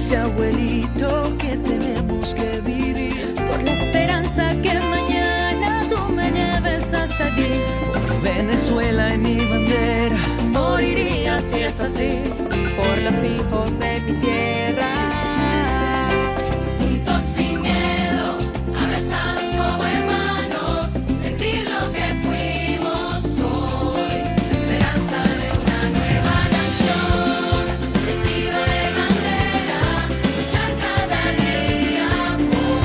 dice abuelito que tenemos que vivir por la esperanza que mañana tú me lleves hasta allí. por Venezuela y mi bandera. Moriría si es así, por los hijos de mi tierra. Juntos sin miedo, abrazados como hermanos, sentir lo que fuimos hoy. La esperanza de una nueva nación, vestido de bandera, luchar cada día por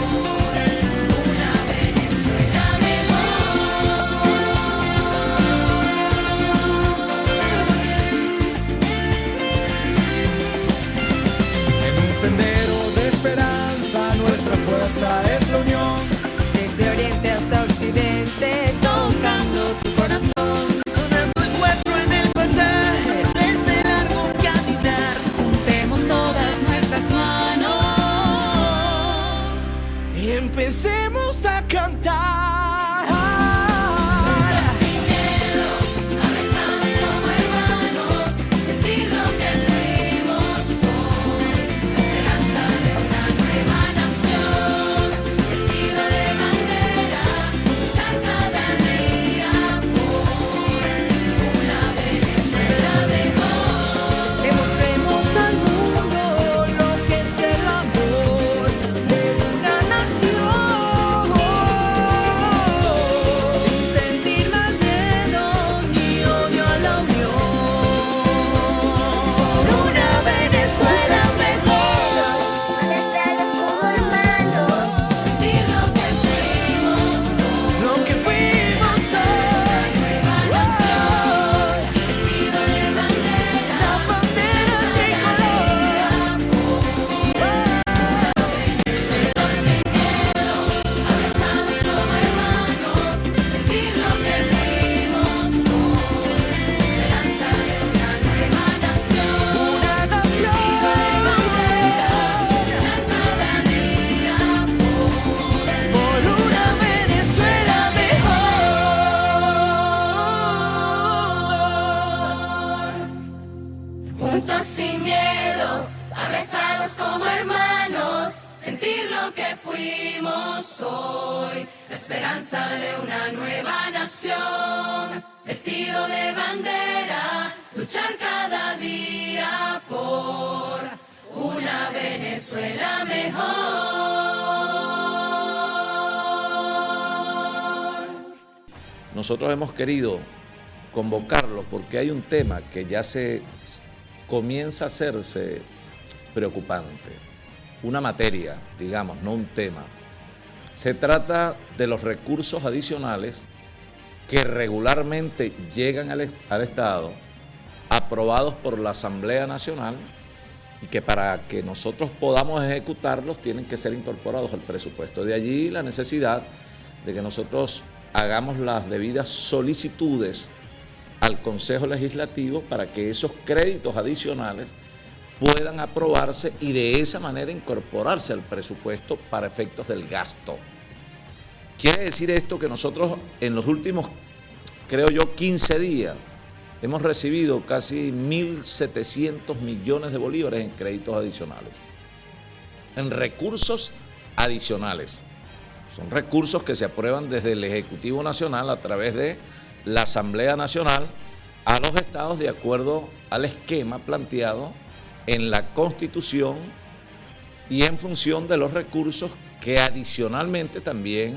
una Venezuela En un sendero de esperanza, nuestra fuerza es la unión. desde oriente hasta occidente, tocando tu corazón. Sonando encuentro en el pasaje de este largo caminar. Juntemos todas nuestras manos. Y empecemos a cantar. Sin miedo, abrazados como hermanos, sentir lo que fuimos hoy. La esperanza de una nueva nación, vestido de bandera, luchar cada día por una Venezuela mejor. Demostremos al mundo lo que es el amor de una nación. Sin sentir más miedo ni odio a la unión. Por una Venezuela mejor. Abrazados como hermanos, Sentir lo que fuimos hoy. Lo que fuimos hoy. Nueva nación, vestido de bandera, La bandera tricolor. sin miedo, abrazados como hermanos, sentir lo que fuimos hoy. Esperanza de una nueva nación, Una nación. vestido de bandera, luchar cada día Por una Venezuela mejor. juntos sin miedo, abrazados como hermanos, sentir lo que fuimos hoy, la esperanza de una nueva nación, vestido de bandera, luchar cada día por una Venezuela mejor. Nosotros hemos querido convocarlo porque hay un tema que ya se comienza a hacerse preocupante. Una materia, digamos, no un tema. Se trata de los recursos adicionales que regularmente llegan al Estado, aprobados por la Asamblea Nacional, y que para que nosotros podamos ejecutarlos tienen que ser incorporados al presupuesto. De allí la necesidad de que nosotros hagamos las debidas solicitudes al Consejo Legislativo para que esos créditos adicionales puedan aprobarse y de esa manera incorporarse al presupuesto para efectos del gasto. Quiere decir esto que nosotros en los últimos, creo yo, 15 días hemos recibido casi 1.700 millones de bolívares en créditos adicionales, en recursos adicionales. Son recursos que se aprueban desde el Ejecutivo Nacional a través de la Asamblea Nacional a los estados de acuerdo al esquema planteado en la Constitución y en función de los recursos que adicionalmente también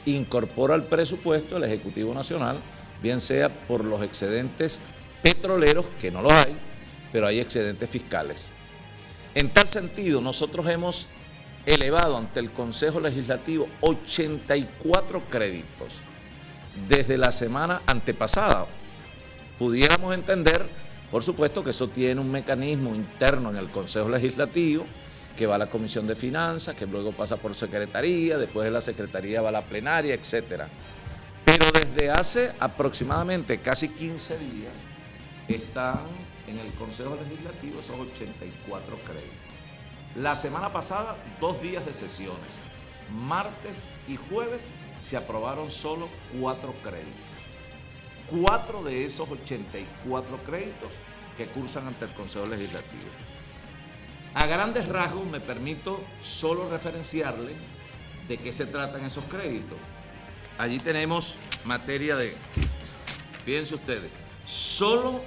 incorpora al presupuesto el Ejecutivo Nacional, bien sea por los excedentes petroleros, que no los hay, pero hay excedentes fiscales. En tal sentido, nosotros hemos elevado ante el Consejo Legislativo 84 créditos desde la semana antepasada. Pudiéramos entender, por supuesto, que eso tiene un mecanismo interno en el Consejo Legislativo, que va a la Comisión de Finanzas, que luego pasa por Secretaría, después de la Secretaría va a la plenaria, etcétera. Pero desde hace aproximadamente casi 15 días están en el Consejo Legislativo esos 84 créditos. La semana pasada, 2 días de sesiones. Martes y jueves se aprobaron solo 4 créditos. 4 de esos 84 créditos que cursan ante el Consejo Legislativo. A grandes rasgos me permito solo referenciarle de qué se tratan esos créditos. Allí tenemos materia de, fíjense ustedes, solo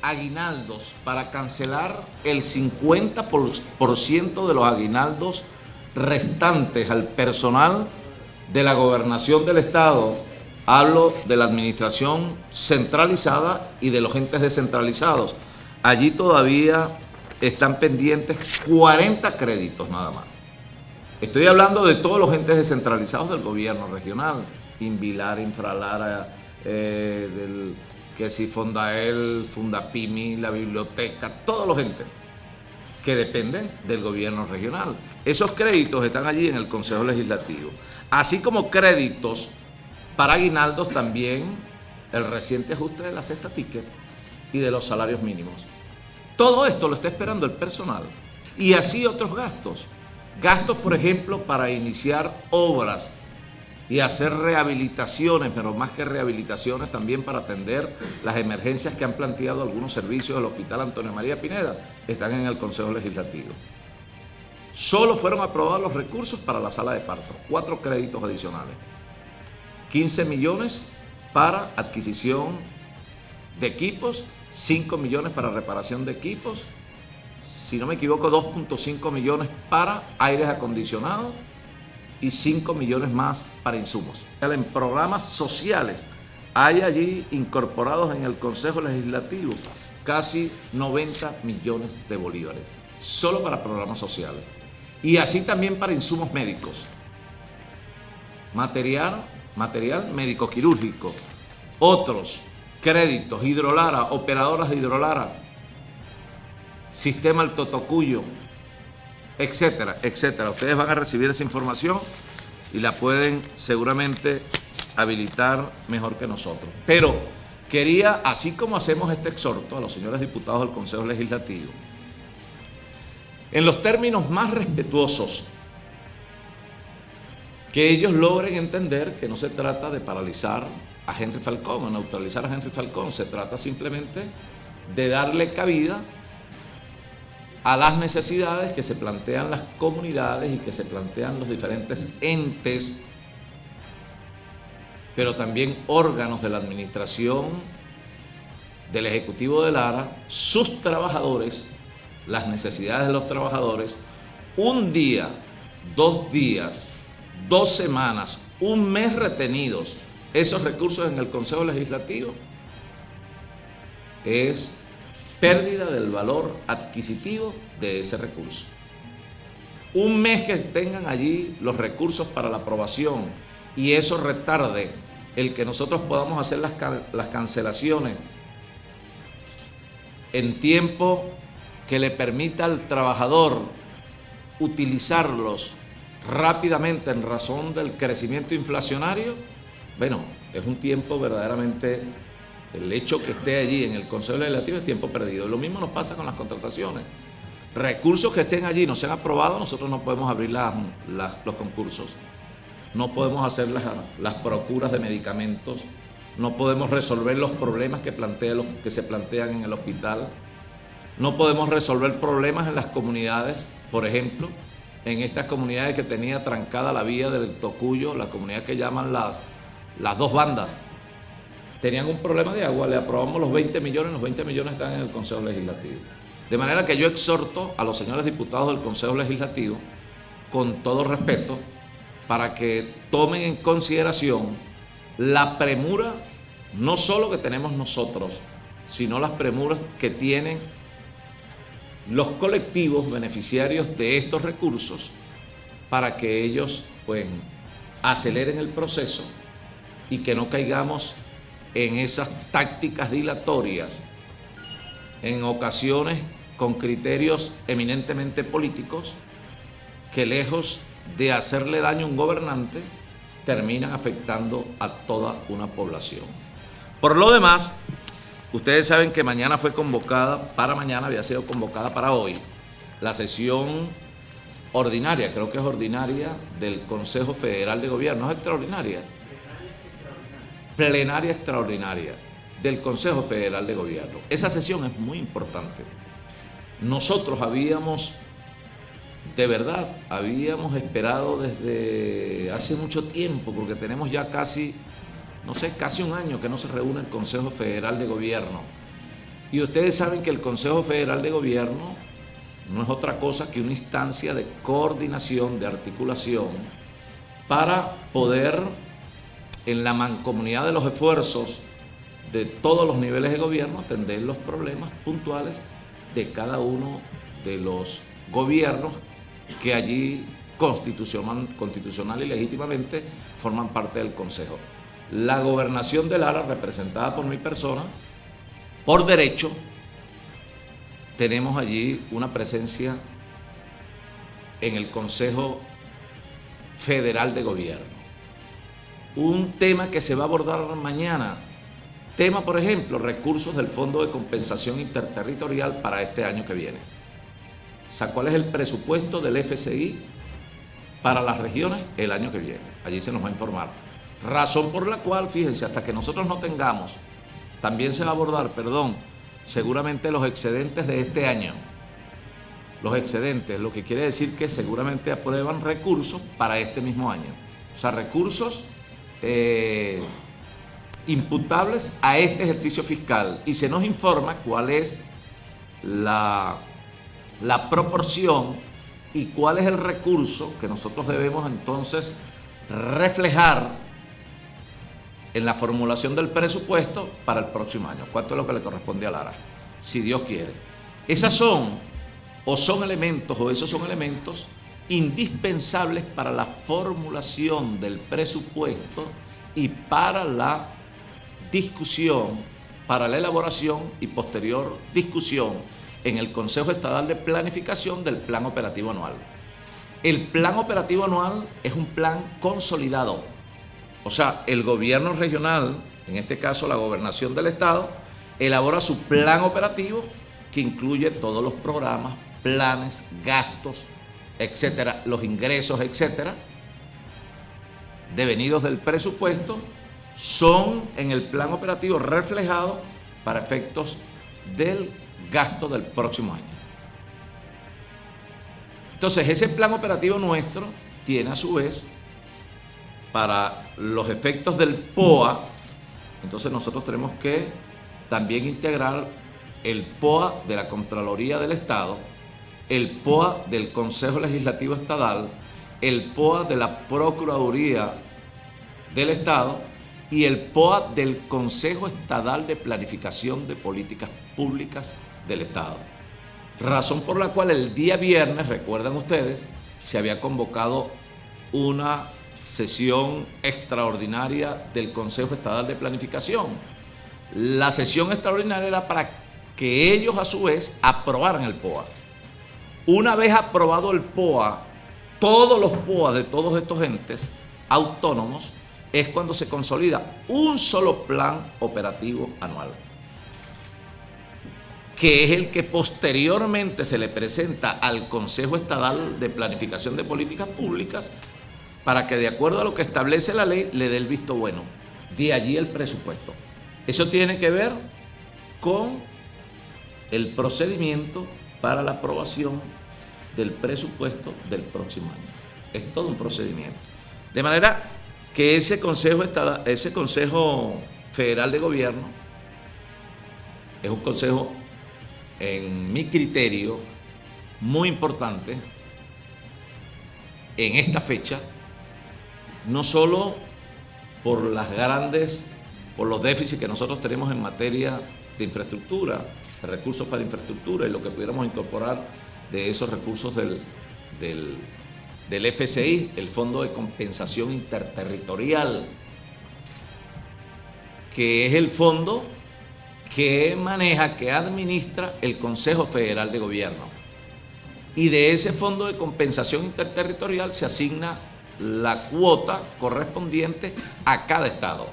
aguinaldos para cancelar el 50% de los aguinaldos restantes al personal de la gobernación del Estado. Hablo de la administración centralizada y de los entes descentralizados. Allí todavía están pendientes 40 créditos nada más. Estoy hablando de todos los entes descentralizados del gobierno regional, Invilar, Infralara, que si Fondael, Fundapimi, la biblioteca, todos los entes que dependen del gobierno regional. Esos créditos están allí en el Consejo Legislativo, así como créditos para aguinaldos también, el reciente ajuste de la cesta ticket y de los salarios mínimos. Todo esto lo está esperando el personal y así otros gastos. Gastos, por ejemplo, para iniciar obras y hacer rehabilitaciones, pero más que rehabilitaciones también para atender las emergencias que han planteado algunos servicios del Hospital Antonio María Pineda, están en el Consejo Legislativo. Solo fueron aprobados los recursos para la sala de parto, 4 créditos adicionales. 15 millones para adquisición de equipos, 5 millones para reparación de equipos, si no me equivoco 2.5 millones para aires acondicionados y 5 millones más para insumos. En programas sociales hay allí incorporados en el Consejo Legislativo casi 90 millones de bolívares, solo para programas sociales. Y así también para insumos médicos, material médico quirúrgico, otros créditos, Hidrolara, operadoras de Hidrolara, Sistema El Totocuyo, etcétera, etcétera. Ustedes van a recibir esa información y la pueden seguramente habilitar mejor que nosotros. Pero quería, así como hacemos este exhorto a los señores diputados del Consejo Legislativo, en los términos más respetuosos, que ellos logren entender que no se trata de paralizar a Henry Falcón o neutralizar a Henry Falcón, se trata simplemente de darle cabida a las necesidades que se plantean las comunidades y que se plantean los diferentes entes, pero también órganos de la administración del Ejecutivo de Lara, sus trabajadores, las necesidades de los trabajadores, un día, 2 días, 2 semanas, un mes retenidos esos recursos en el Consejo Legislativo, es pérdida del valor adquisitivo de ese recurso. Un mes que tengan allí los recursos para la aprobación y eso retarde el que nosotros podamos hacer las cancelaciones en tiempo que le permita al trabajador utilizarlos rápidamente en razón del crecimiento inflacionario, bueno, es un tiempo verdaderamente. El hecho que esté allí en el Consejo Legislativo es tiempo perdido. Lo mismo nos pasa con las contrataciones. Recursos que estén allí no se han aprobado, nosotros no podemos abrir los concursos. No podemos hacer las procuras de medicamentos. No podemos resolver los problemas que se plantean en el hospital. No podemos resolver problemas en las comunidades. Por ejemplo, en estas comunidades que tenía trancada la vía del Tocuyo, la comunidad que llaman las 2 bandas. Tenían un problema de agua, le aprobamos los 20 millones, los 20 millones están en el Consejo Legislativo. De manera que yo exhorto a los señores diputados del Consejo Legislativo, con todo respeto, para que tomen en consideración la premura, no solo que tenemos nosotros, sino las premuras que tienen los colectivos beneficiarios de estos recursos, para que ellos pues aceleren el proceso y que no caigamos en esas tácticas dilatorias, en ocasiones con criterios eminentemente políticos, que lejos de hacerle daño a un gobernante, terminan afectando a toda una población. Por lo demás, ustedes saben que mañana fue convocada, para mañana había sido convocada para hoy, la sesión ordinaria, creo que es ordinaria, del Consejo Federal de Gobierno, ¿es extraordinaria? Plenaria extraordinaria del Consejo Federal de Gobierno. Esa sesión es muy importante. nosotros de verdad, habíamos esperado desde hace mucho tiempo, porque tenemos ya casi un año que no se reúne el Consejo Federal de Gobierno. Y ustedes saben que el Consejo Federal de Gobierno no es otra cosa que una instancia de coordinación, de articulación, para poder, en la mancomunidad de los esfuerzos de todos los niveles de gobierno, atender los problemas puntuales de cada uno de los gobiernos que allí constitucional y legítimamente forman parte del Consejo. La gobernación de Lara, representada por mi persona, por derecho, tenemos allí una presencia en el Consejo Federal de Gobierno. Un tema que se va a abordar mañana, tema, por ejemplo, recursos del Fondo de Compensación Interterritorial para este año que viene. O sea, ¿cuál es el presupuesto del FCI para las regiones el año que viene? Allí se nos va a informar. Razón por la cual, fíjense, hasta que nosotros no tengamos, también se va a abordar, seguramente los excedentes de este año. Los excedentes, lo que quiere decir que seguramente aprueban recursos para este mismo año. O sea, recursos imputables a este ejercicio fiscal. Y se nos informa cuál es la proporción y cuál es el recurso que nosotros debemos entonces reflejar en la formulación del presupuesto para el próximo año. ¿Cuánto es lo que le corresponde a Lara? Si Dios quiere. Esos son elementos indispensables para la formulación del presupuesto y para la discusión, para la elaboración y posterior discusión en el Consejo Estatal de Planificación del Plan Operativo Anual. El Plan Operativo Anual es un plan consolidado. O sea, el gobierno regional, en este caso la gobernación del estado, elabora su plan operativo que incluye todos los programas, planes, gastos, etcétera, los ingresos, etcétera, devenidos del presupuesto, son en el plan operativo reflejados para efectos del gasto del próximo año. Entonces, ese plan operativo nuestro tiene a su vez, para los efectos del POA, entonces nosotros tenemos que también integrar el POA de la Contraloría del Estado, el POA del Consejo Legislativo Estatal, el POA de la Procuraduría del Estado y el POA del Consejo Estatal de Planificación de Políticas Públicas del Estado. Razón por la cual el día viernes, recuerdan ustedes, se había convocado una sesión extraordinaria del Consejo Estatal de Planificación. La sesión extraordinaria era para que ellos a su vez aprobaran el POA. Una vez aprobado el POA, todos los POA de todos estos entes autónomos, es cuando se consolida un solo plan operativo anual, que es el que posteriormente se le presenta al Consejo Estatal de Planificación de Políticas Públicas para que, de acuerdo a lo que establece la ley, le dé el visto bueno. De allí el presupuesto. Eso tiene que ver con el procedimiento para la aprobación del presupuesto del próximo año. Es todo un procedimiento. De manera que ese Consejo Federal de Gobierno es un consejo, en mi criterio, muy importante en esta fecha, no solo por los déficits que nosotros tenemos en materia de infraestructura, de recursos para infraestructura y lo que pudiéramos incorporar de esos recursos del FCI, el Fondo de Compensación Interterritorial, que es el fondo que maneja, que administra el Consejo Federal de Gobierno. Y de ese Fondo de Compensación Interterritorial se asigna la cuota correspondiente a cada estado.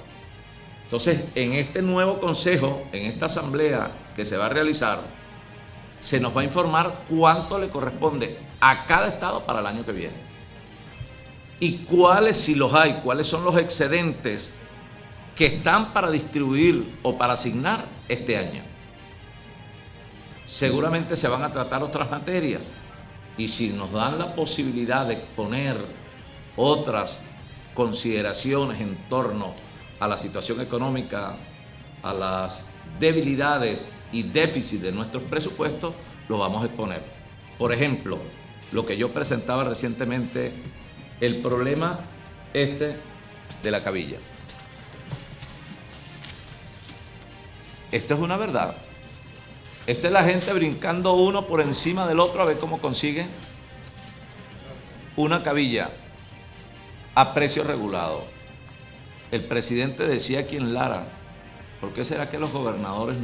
Entonces, en este nuevo consejo, en esta asamblea que se va a realizar, se nos va a informar cuánto le corresponde a cada estado para el año que viene. Y cuáles, si los hay, cuáles son los excedentes que están para distribuir o para asignar este año. seguramente se van a tratar otras materias. Y si nos dan la posibilidad de poner otras consideraciones en torno a la situación económica, a las debilidades y déficits de nuestros presupuestos, lo vamos a exponer. Por ejemplo, lo que yo presentaba recientemente, el problema de la cabilla. Esto es una verdad. Esta es la gente brincando uno por encima del otro a ver cómo consiguen una cabilla a precio regulado. El presidente decía aquí en Lara, ¿por qué será que los gobernadores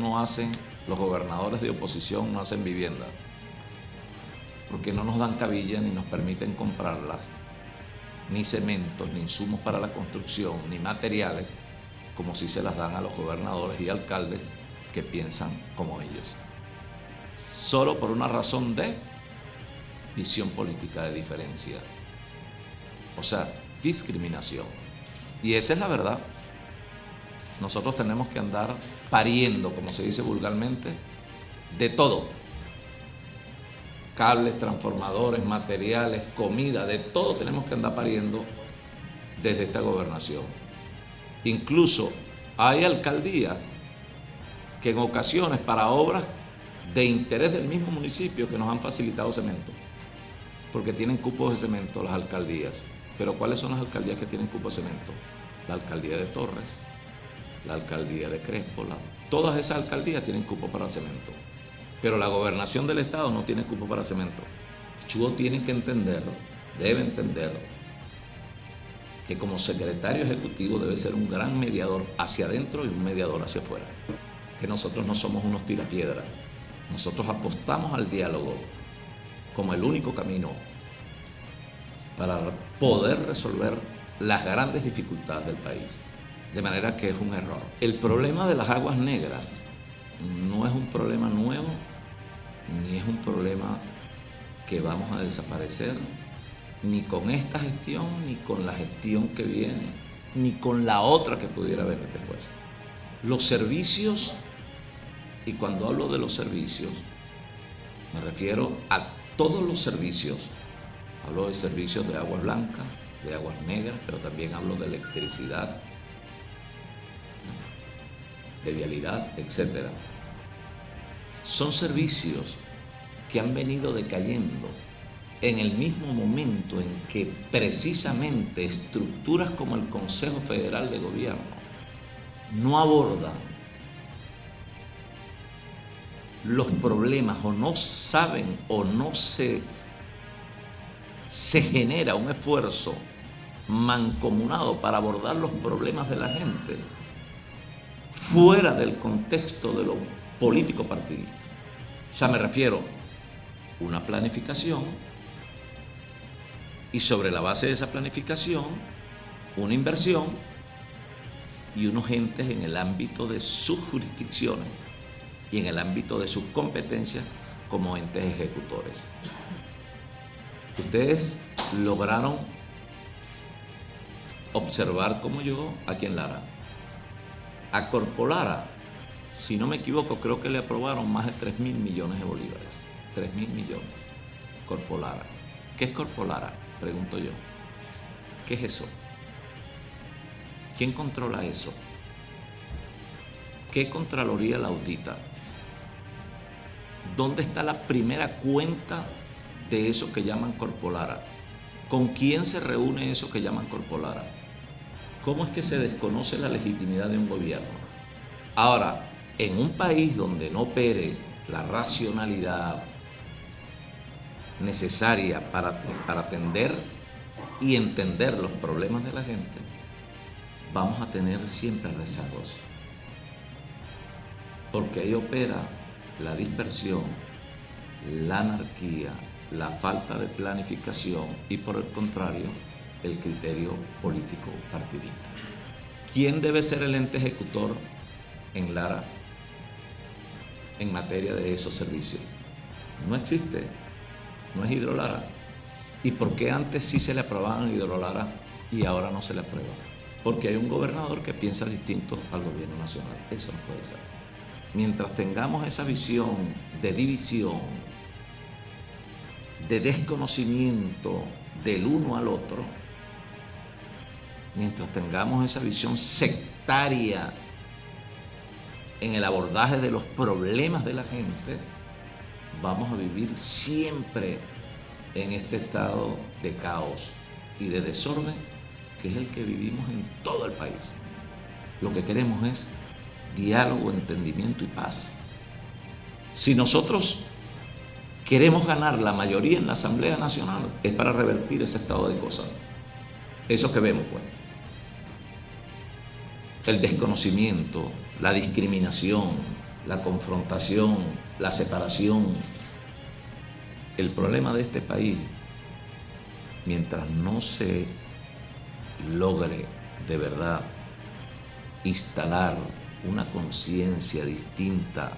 de oposición no hacen vivienda? Porque no nos dan cabilla ni nos permiten comprarlas, ni cementos, ni insumos para la construcción, ni materiales, como si se las dan a los gobernadores y alcaldes que piensan como ellos. Solo por una razón de visión política, de diferencia. O sea, discriminación. Y esa es la verdad. Nosotros tenemos que andar pariendo, como se dice vulgarmente, de todo. Cables, transformadores, materiales, comida, de todo tenemos que andar pariendo desde esta gobernación. Incluso hay alcaldías que en ocasiones para obras de interés del mismo municipio que nos han facilitado cemento, porque tienen cupos de cemento las alcaldías. Pero ¿cuáles son las alcaldías que tienen cupos de cemento? La alcaldía de Torres, la alcaldía de Crespo, todas esas alcaldías tienen cupo para cemento. Pero la gobernación del estado no tiene cupo para cemento. Chuo tiene que entenderlo, debe entenderlo, que como secretario ejecutivo debe ser un gran mediador hacia adentro y un mediador hacia afuera. Que nosotros no somos unos tirapiedras. Nosotros apostamos al diálogo como el único camino para poder resolver las grandes dificultades del país. De manera que es un error. El problema de las aguas negras no es un problema nuevo, ni es un problema que vamos a desaparecer, ni con esta gestión, ni con la gestión que viene, ni con la otra que pudiera venir después. Los servicios, y cuando hablo de los servicios, me refiero a todos los servicios. Hablo de servicios de aguas blancas, de aguas negras, pero también hablo de electricidad, de vialidad, etc. Son servicios que han venido decayendo en el mismo momento en que precisamente estructuras como el Consejo Federal de Gobierno no abordan los problemas o no saben o no se genera un esfuerzo mancomunado para abordar los problemas de la gente fuera del contexto de lo político partidista. O sea, me refiero a una planificación y sobre la base de esa planificación una inversión y unos entes en el ámbito de sus jurisdicciones y en el ámbito de sus competencias como entes ejecutores. Ustedes lograron observar como yo aquí en Lara. A Corpolara, si no me equivoco, creo que le aprobaron más de 3.000 millones de bolívares. 3.000 millones. Corpolara. ¿Qué es Corpolara? Pregunto yo. ¿Qué es eso? ¿Quién controla eso? ¿Qué Contraloría la audita? ¿Dónde está la primera cuenta de eso que llaman Corpolara? ¿Con quién se reúne eso que llaman Corpolara? ¿Cómo es que se desconoce la legitimidad de un gobierno? Ahora, en un país donde no opere la racionalidad necesaria para atender y entender los problemas de la gente, vamos a tener siempre rezagos. Porque ahí opera la dispersión, la anarquía, la falta de planificación y, por el contrario, el criterio político partidista. ¿Quién debe ser el ente ejecutor en Lara en materia de esos servicios? No existe, no es Hidrolara. ¿Y por qué antes sí se le aprobaban Hidrolara y ahora no se le aprueba? Porque hay un gobernador que piensa distinto al gobierno nacional. Eso no puede ser. mientras tengamos esa visión de división, de desconocimiento del uno al otro, mientras tengamos esa visión sectaria en el abordaje de los problemas de la gente, vamos a vivir siempre en este estado de caos y de desorden que es el que vivimos en todo el país. Lo que queremos es diálogo, entendimiento y paz. Si nosotros queremos ganar la mayoría en la Asamblea Nacional, es para revertir ese estado de cosas. Eso que vemos, pues. El desconocimiento, la discriminación, la confrontación, la separación. El problema de este país, mientras no se logre de verdad instalar una conciencia distinta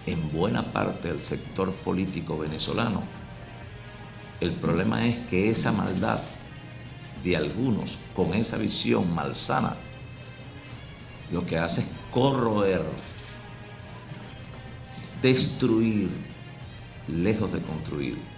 en buena parte del sector político venezolano, el problema es que esa maldad de algunos con esa visión malsana lo que hace es corroer, destruir, lejos de construir.